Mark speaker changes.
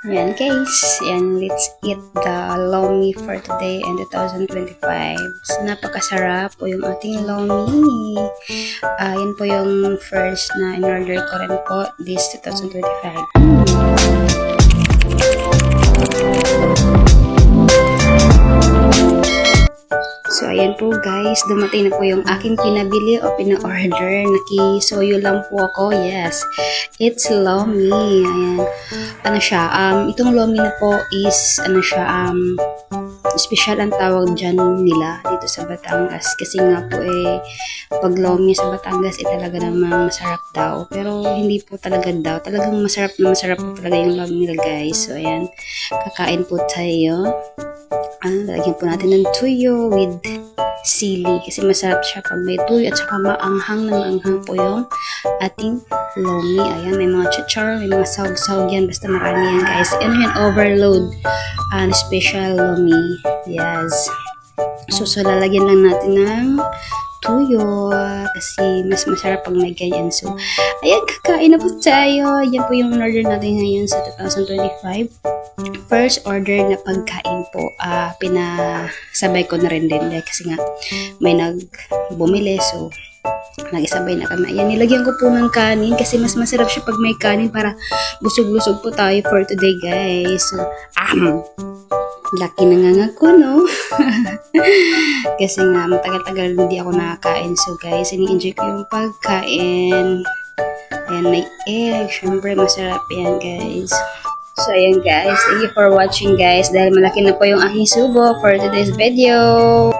Speaker 1: Yan guys, yan, let's eat the lomi for today and 2025. So, napakasarap po yung ating lomi. Yan po yung first na in-order ko rin po this 2025. So, ayan po guys, dumating na po yung aking pinabili o pina-order. Nakisoyo lang po ako. Yes, it's lomi. Ayan. Ano siya, itong lomi na po is, special ang tawag dyan nila dito sa Batangas. Kasi nga po pag lomi sa Batangas, talaga namang masarap daw. Pero hindi po talaga daw. Talagang masarap na masarap po talaga yung lomi nila guys. So, ayan, kakain po tayo. Lagyan po natin ng tuyo with sili kasi masarap siya pag may tuyo at saka maanghang na maanghang po yung ating lomi. Ayan, may mga chichar, may mga sahog-sahog yan, basta marami yan guys. Ano yan, overload special lomi. Yes. So lalagyan lang natin ng tuyo kasi mas masarap pag may ganyan. So, ayan, kakain na po tayo. Yan po yung order natin ngayon sa 2025. First order na pagkain po, pinasabay ko na rin din kasi nga may bumili, so nagisabay na kami. Ayan, nilagyan ko po ng kanin kasi mas masarap siya pag may kanin para busog-busog po tayo for today guys. So, laki na nga ko, no? Kasi nga, matagal-tagal hindi ako nakakain. So guys, ini-enjoy ko yung pagkain. Ayan, may egg. Syempre, masarap yan guys. So ayan guys, thank you for watching guys. Dahil malaki na po yung aking subo for today's video.